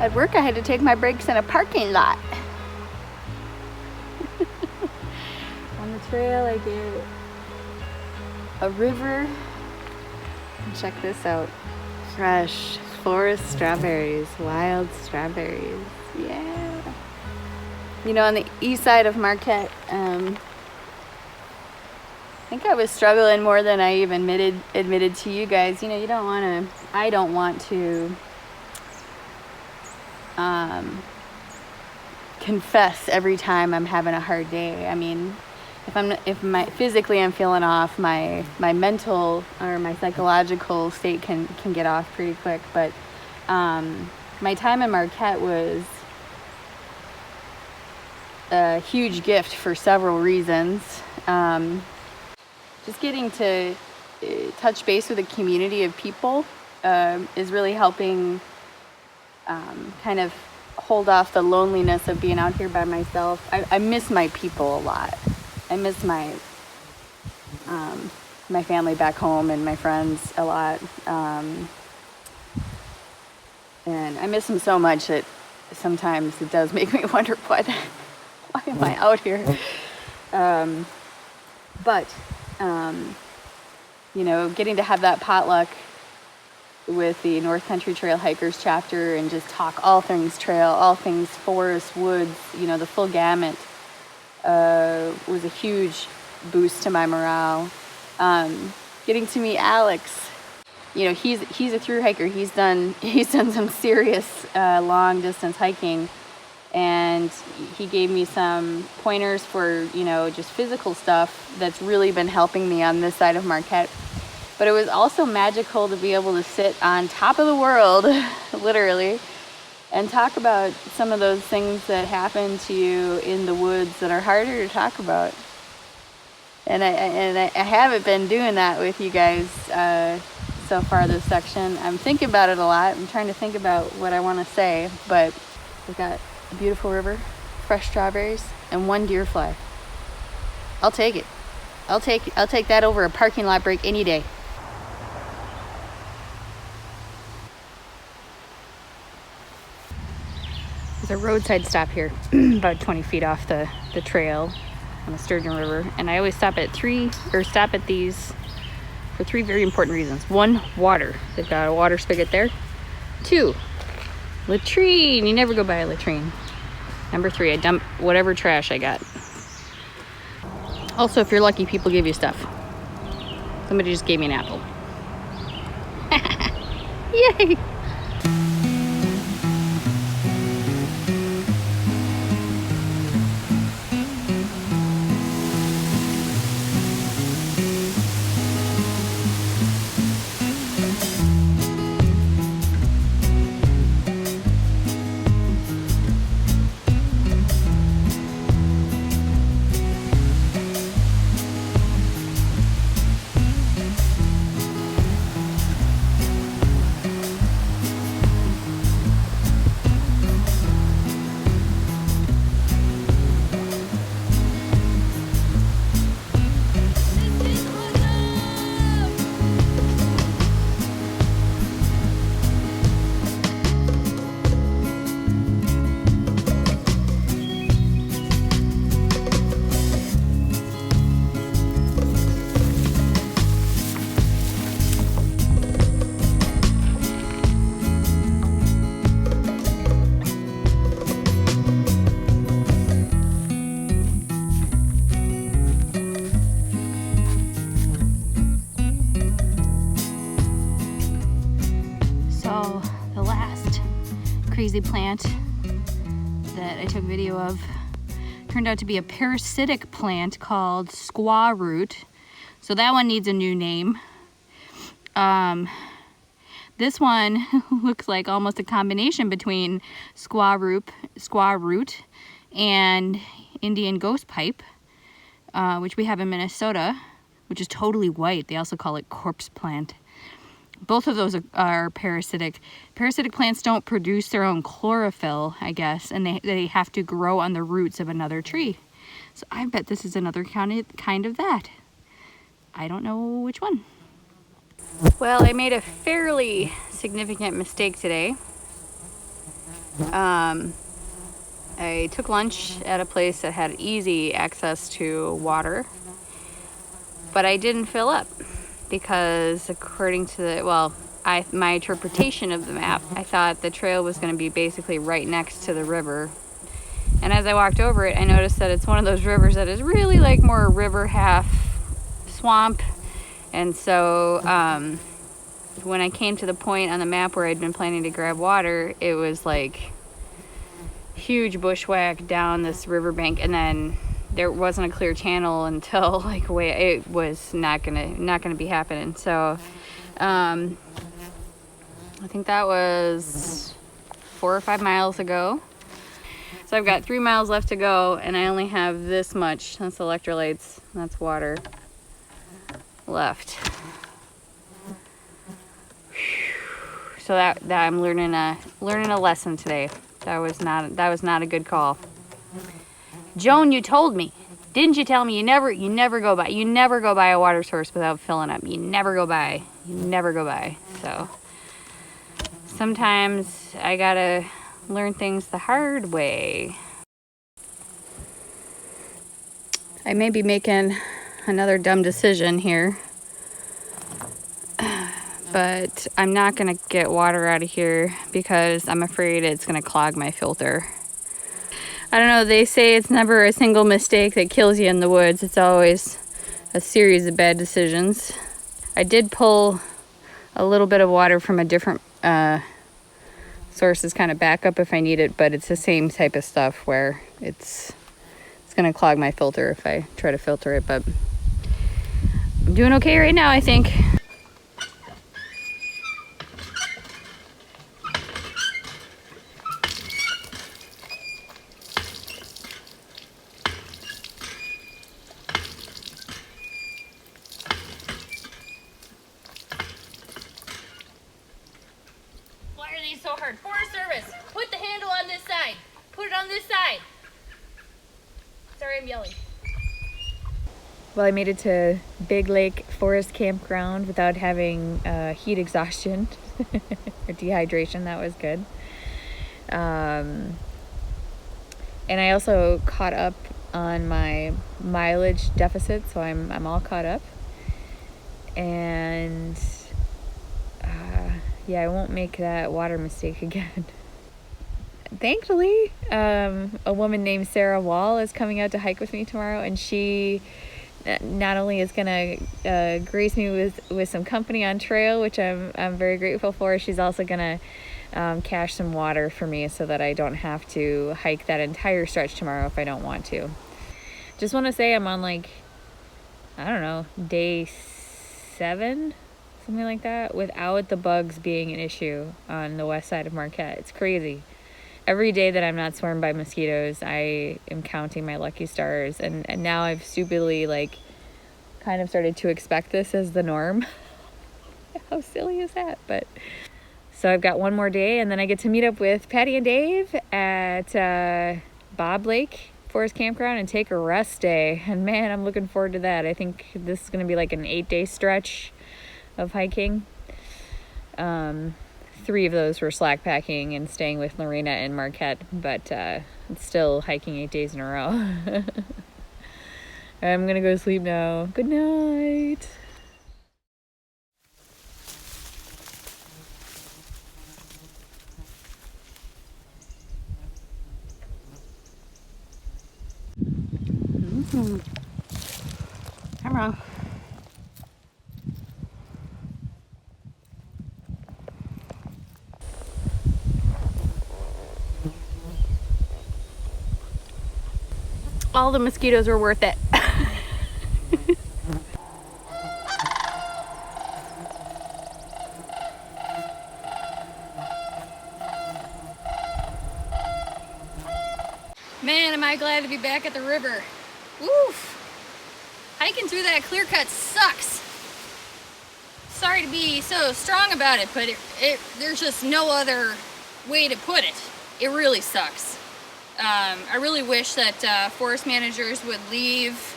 At work, I had to take my breaks in a parking lot. On the trail, I get a river. And check this out. Fresh forest strawberries, wild strawberries. Yeah. You know, on the east side of Marquette, I think I was struggling more than I even admitted to you guys. You know, I don't want to confess every time I'm having a hard day. I mean, if physically I'm feeling off, my mental or my psychological state can get off pretty quick. But my time in Marquette was a huge gift for several reasons. Just getting to touch base with a community of people is really helping kind of hold off the loneliness of being out here by myself. I miss my people a lot. I miss my family back home and my friends a lot. And I miss them so much that sometimes it does make me wonder why am I out here? But you know, getting to have that potluck with the North Country Trail Hikers chapter and just talk all things trail, all things forest, woods, you know, the full gamut, was a huge boost to my morale. Getting to meet Alex, you know, he's a through hiker. He's done some serious long distance hiking, and he gave me some pointers for, you know, just physical stuff that's really been helping me on this side of Marquette. But it was also magical to be able to sit on top of the world, literally, and talk about some of those things that happen to you in the woods that are harder to talk about. And I haven't been doing that with you guys so far this section. I'm thinking about it a lot. I'm trying to think about what I want to say, but we've got a beautiful river, fresh strawberries, and one deer fly. I'll take it. I'll take that over a parking lot break any day. There's a roadside stop here, about 20 feet off the trail on the Sturgeon River, and I always stop at these for three very important reasons. One, water. They've got a water spigot there. Two, latrine. You never go by a latrine. Number three, I dump whatever trash I got. Also, if you're lucky, people give you stuff. Somebody just gave me an apple. Yay! Crazy plant that I took video of turned out to be a parasitic plant called squaw root. So that one needs a new name. This one looks like almost a combination between squaw root and Indian ghost pipe, which we have in Minnesota, which is totally white. They also call it corpse plant. Both of those are parasitic. Parasitic plants don't produce their own chlorophyll, I guess, and they have to grow on the roots of another tree. So I bet this is another kind of that. I don't know which one. Well, I made a fairly significant mistake today. I took lunch at a place that had easy access to water, but I didn't fill up because according to my interpretation of the map, I thought the trail was going to be basically right next to the river. And as I walked over it, I noticed that it's one of those rivers that is really like more river, half swamp. And so when I came to the point on the map where I'd been planning to grab water, it was like huge bushwhack down this riverbank, and then there wasn't a clear channel until like it was not gonna be happening. So I think that was 4 or 5 miles ago. So I've got 3 miles left to go, and I only have this much. That's electrolytes. That's water left. So that I'm learning a lesson today. That was not a good call. Joan, you told me. Didn't you tell me you never go by a water source without filling up? You never go by. So sometimes I gotta learn things the hard way. I may be making another dumb decision here, but I'm not gonna get water out of here because I'm afraid it's gonna clog my filter. I don't know, they say it's never a single mistake that kills you in the woods. It's always a series of bad decisions. I did pull a little bit of water from a different source as kind of backup if I need it, but it's the same type of stuff where it's gonna clog my filter if I try to filter it, but I'm doing okay right now, I think. Why are these so hard? Forest Service, put the handle on this side. Put it on this side. Sorry, I'm yelling. Well, I made it to Bob Lake Forest Campground without having heat exhaustion or dehydration. That was good. And I also caught up on my mileage deficit, so I'm all caught up. And yeah, I won't make that water mistake again. Thankfully, a woman named Sara Wall is coming out to hike with me tomorrow, and she not only is gonna grace me with some company on trail, which I'm very grateful for. She's also gonna cache some water for me so that I don't have to hike that entire stretch tomorrow if I don't want to. Just want to say I'm on like, I don't know, day 7, something like that, without the bugs being an issue on the west side of Marquette. It's crazy. Every day that I'm not swarmed by mosquitoes, I am counting my lucky stars. And now I've stupidly, like, kind of started to expect this as the norm. How silly is that? But so I've got one more day, and then I get to meet up with Patty and Dave at Bob Lake Forest Campground and take a rest day. And man, I'm looking forward to that. I think this is going to be like an 8-day stretch of hiking. 3 of those were slack packing and staying with Lorena and Marquette, but it's still hiking 8 days in a row. I'm gonna go sleep now. Good night. I'm wrong. All the mosquitoes were worth it. Man, am I glad to be back at the river. Woof! Hiking through that clear cut sucks. Sorry to be so strong about it, but there's just no other way to put it. It really sucks. I really wish that forest managers would leave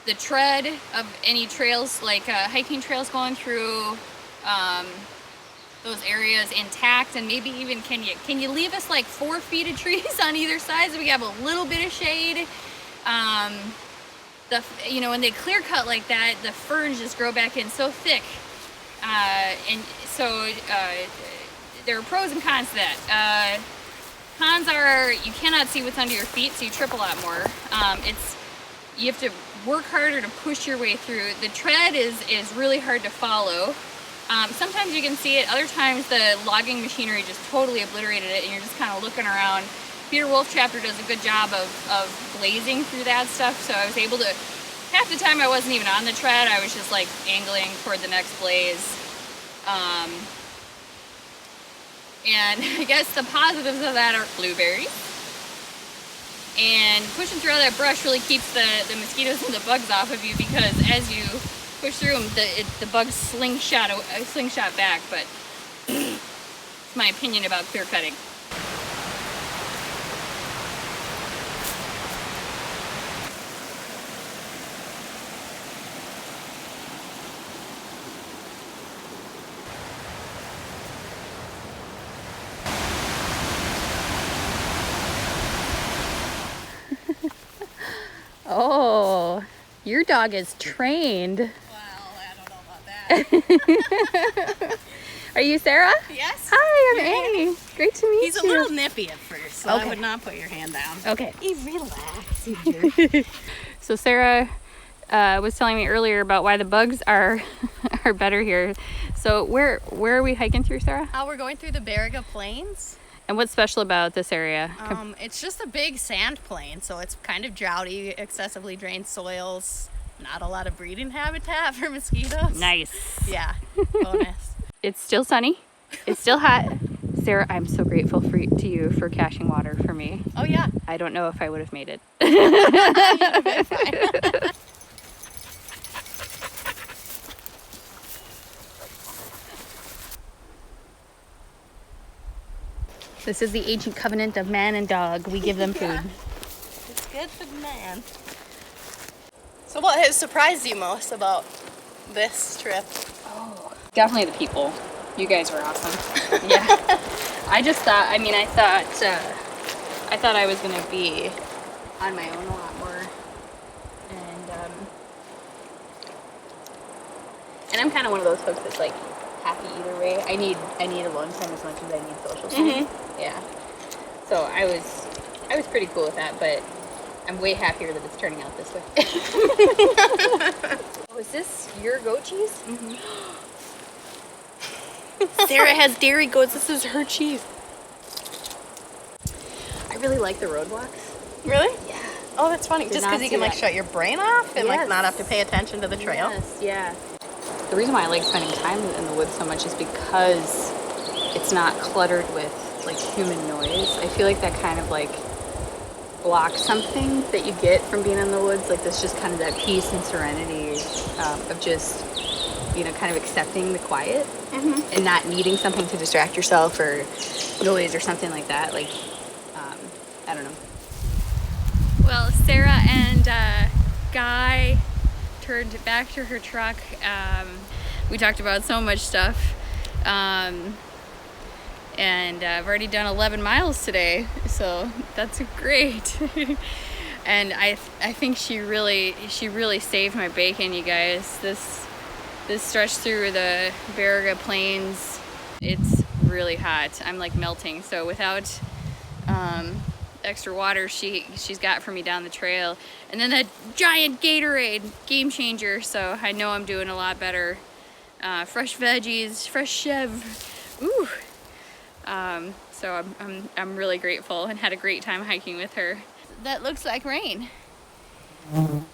the tread of any trails, like hiking trails going through those areas intact, and maybe even can you leave us like 4 feet of trees on either side so we have a little bit of shade. You know, when they clear cut like that, the ferns just grow back in so thick, and so there are pros and cons to that. Cons are you cannot see what's under your feet, so you trip a lot more. You have to work harder to push your way through. The tread is really hard to follow. Sometimes you can see it, other times the logging machinery just totally obliterated it and you're just kind of looking around. Peter Wolf chapter does a good job of blazing through that stuff, so I was able to, half the time I wasn't even on the tread, I was just like angling toward the next blaze. And I guess the positives of that are blueberries. And pushing through all that brush really keeps the mosquitoes and the bugs off of you, because as you push through them, the bugs slingshot back. But it's my opinion about clear cutting. Oh, your dog is trained. Well, I don't know about that. Are you Sarah? Yes. Hi, I'm Annie. Great to meet you. He's a little nippy at first, so Okay. I would not put your hand down. Okay. Relax, you jerk. So Sarah was telling me earlier about why the bugs are better here. So where are we hiking through, Sarah? We're going through the Baraga Plains. And what's special about this area? It's just a big sand plain, so it's kind of droughty, excessively drained soils, not a lot of breeding habitat for mosquitoes. Nice. Yeah, bonus. It's still sunny. It's still hot. Sarah, I'm so grateful to you for caching water for me. Oh yeah. I don't know if I would have made it. This is the ancient covenant of man and dog. We give them food. Yeah. It's good for the man. So what has surprised you most about this trip? Oh, definitely the people. You guys were awesome. Yeah. I thought I was gonna be on my own a lot more, and I'm kind of one of those folks that's like happy either way. I need alone time as much as I need social time. Yeah. So I was pretty cool with that, but I'm way happier that it's turning out this way. Oh, is this your goat cheese? Mm-hmm. Sarah has dairy goats. This is her cheese. I really like the roadblocks. Really? Yeah. Oh, that's funny. Did Just not because you see can like that. shut your brain off and like Yes. not have to pay attention to the trail. Yes, yeah. The reason why I like spending time in the woods so much is because it's not cluttered with like human noise. I feel like that kind of like blocks something that you get from being in the woods. Like there's just kind of that peace and serenity of just, you know, kind of accepting the quiet and not needing something to distract yourself or noise or something like that. Like, I don't know. Well, Sarah and Guy turned back to her truck. We talked about so much stuff. And I've already done 11 miles today, so that's great. And I think she really saved my bacon, you guys. This stretch through the Baraga Plains, it's really hot. I'm like melting. So without extra water she's got for me down the trail, and then that giant Gatorade, game changer. So I know I'm doing a lot better. Fresh veggies, fresh chev. Ooh. So I'm really grateful and had a great time hiking with her. That looks like rain.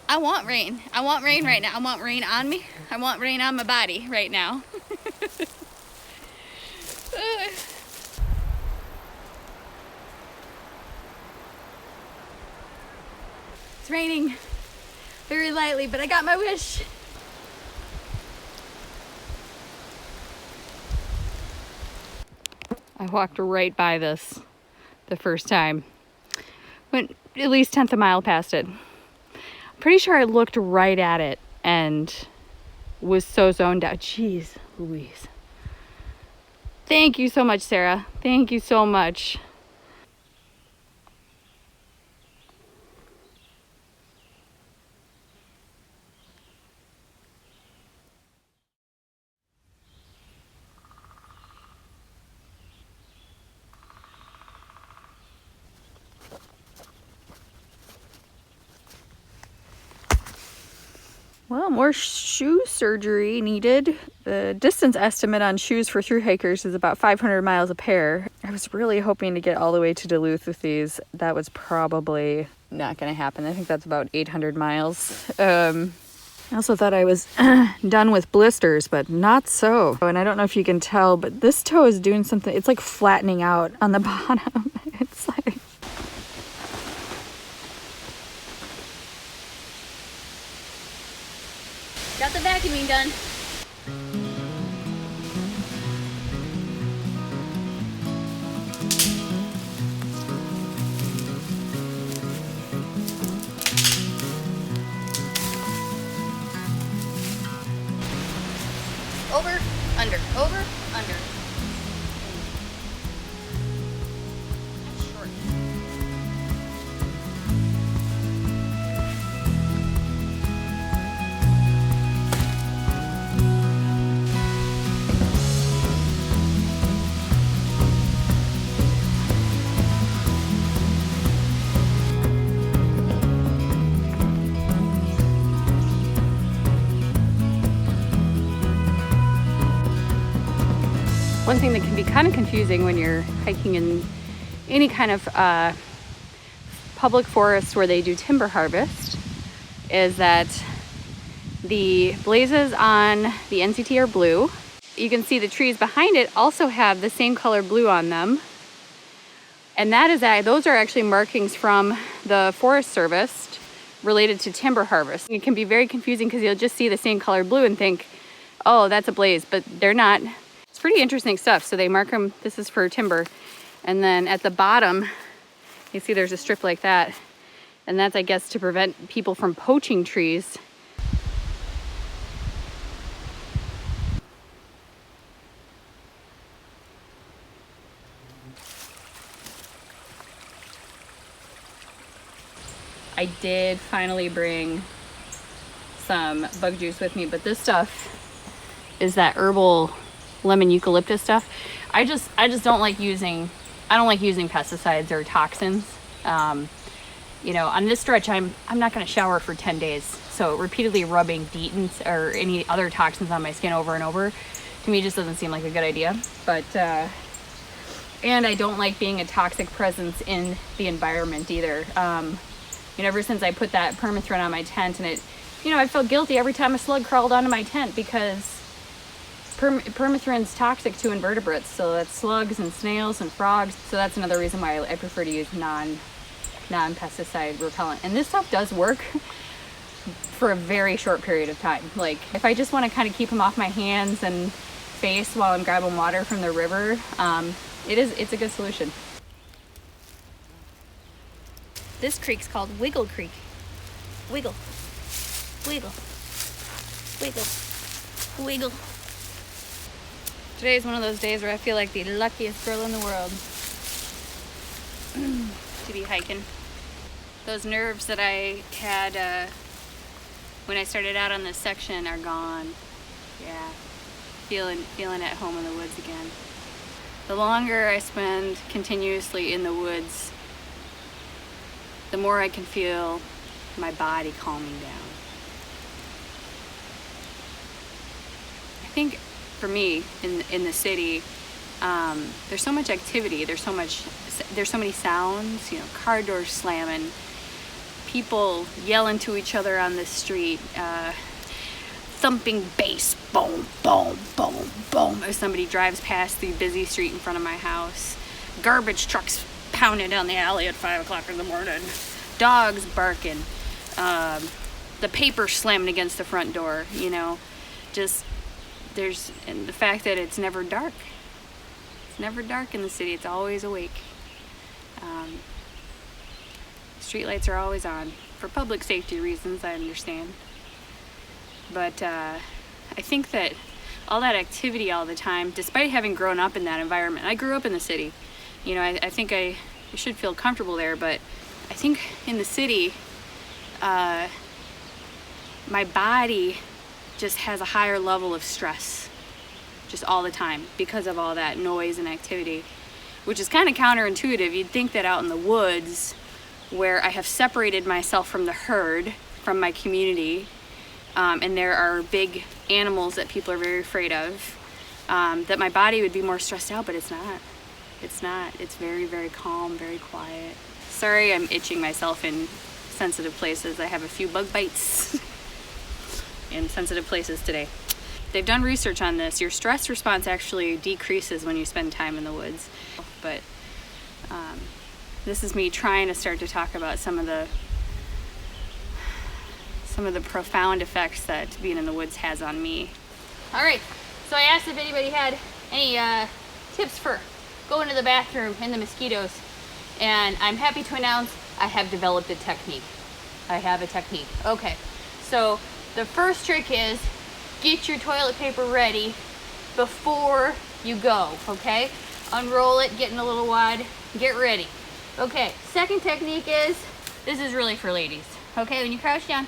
I want rain. I want rain right now. I want rain on me. I want rain on my body right now. It's raining very lightly, but I got my wish. I walked right by this the first time. Went at least 10th a mile past it. I'm pretty sure I looked right at it and was so zoned out. Jeez Louise. Thank you so much, Sarah. Thank you so much. Well, more shoe surgery needed. The distance estimate on shoes for thru hikers is about 500 miles a pair. I was really hoping to get all the way to Duluth with these. That was probably not going to happen. I think that's about 800 miles. I also thought I was done with blisters, but not so. And I don't know if you can tell, but this toe is doing something. It's like flattening out on the bottom. It's like... Got the vacuuming done. Over, under, over, under. That's short. One thing that can be kind of confusing when you're hiking in any kind of public forest where they do timber harvest is that the blazes on the NCT are blue. You can see the trees behind it also have the same color blue on them. And those are actually markings from the Forest Service related to timber harvest. It can be very confusing because you'll just see the same color blue and think, oh, that's a blaze, but they're not. It's pretty interesting stuff. So they mark them, this is for timber. And then at the bottom, you see there's a strip like that. And that's, I guess, to prevent people from poaching trees. I did finally bring some bug juice with me, but this stuff is that herbal lemon eucalyptus stuff. I just don't like using pesticides or toxins. You know, on this stretch I'm not going to shower for 10 days, so repeatedly rubbing DEET or any other toxins on my skin over and over to me just doesn't seem like a good idea. But and I don't like being a toxic presence in the environment either. You know, ever since I put that permethrin on my tent, and it, you know, I felt guilty every time a slug crawled onto my tent because permethrin's toxic to invertebrates, so that's slugs and snails and frogs. So that's another reason why I prefer to use non-pesticide repellent. And this stuff does work for a very short period of time. Like if I just want to kind of keep them off my hands and face while I'm grabbing water from the river, it's a good solution. This creek's called Wiggle Creek. Wiggle, wiggle, wiggle, wiggle. Today is one of those days where I feel like the luckiest girl in the world to be hiking. Those nerves that I had when I started out on this section are gone. Yeah, feeling at home in the woods again. The longer I spend continuously in the woods, the more I can feel my body calming down. I think for me in the city, there's so much activity, there's so many sounds, you know, car doors slamming, people yelling to each other on the street, thumping bass, boom, boom, boom, boom, as somebody drives past the busy street in front of my house, garbage trucks pounding down the alley at 5 o'clock in the morning, dogs barking, the paper slamming against the front door, you know, and the fact that it's never dark. It's never dark in the city. It's always awake. Streetlights are always on for public safety reasons, I understand. But I think that all that activity all the time, despite having grown up in that environment. I grew up in the city. You know, I think I should feel comfortable there, but I think in the city, my body just has a higher level of stress just all the time because of all that noise and activity, which is kind of counterintuitive. You'd think that out in the woods, where I have separated myself from the herd, from my community, and there are big animals that people are very afraid of, that my body would be more stressed out, but it's not. It's not. It's very, very calm, very quiet. Sorry, I'm itching myself in sensitive places. I have a few bug bites in sensitive places today. They've done research on this. Your stress response actually decreases when you spend time in the woods. But this is me trying to start to talk about some of the profound effects that being in the woods has on me. All right, so I asked if anybody had any tips for going to the bathroom and the mosquitoes, and I'm happy to announce I have developed a technique. I have a technique. Okay, so the first trick is get your toilet paper ready before you go, okay? Unroll it, get in a little wad, get ready. Okay, second technique is, this is really for ladies, okay? When you crouch down,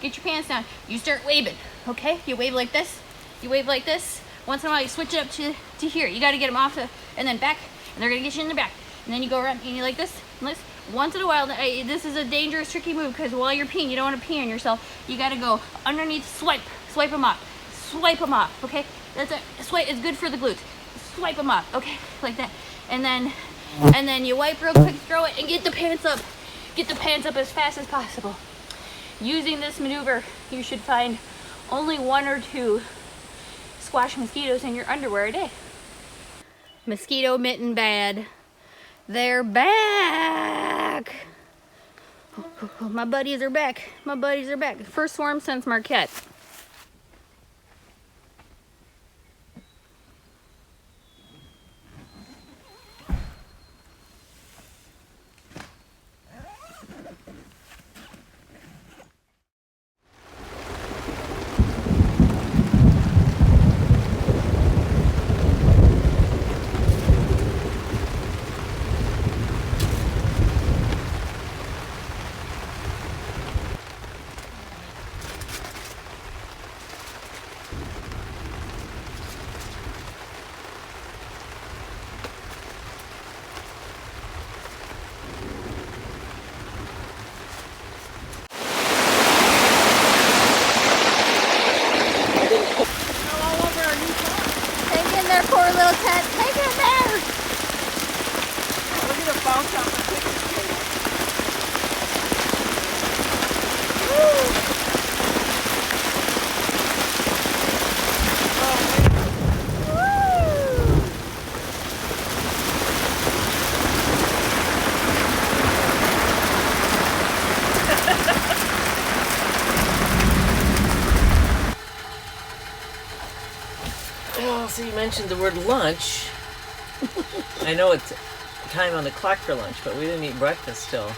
get your pants down, you start waving, okay? You wave like this, you wave like this. Once in a while, you switch it up to here. You gotta get them off and then back, and they're gonna get you in the back. And then you go around and you like this, and this. Once in a while, this is a dangerous, tricky move, because while you're peeing, you don't want to pee on yourself. You gotta go underneath, swipe them off, okay? That's a swipe. It's good for the glutes. Swipe them off, okay? Like that. And then you wipe real quick, throw it, and get the pants up. Get the pants up as fast as possible. Using this maneuver, you should find only 1 or 2 squash mosquitoes in your underwear a day. Mosquito mitten bad. They're back. Oh, my buddies are back. My buddies are back. First swarm since Marquette. Poor little cat, take it there! Look at the bounce off the picture table. Well, so you mentioned the word lunch. I know it's time on the clock for lunch, but we didn't eat breakfast still.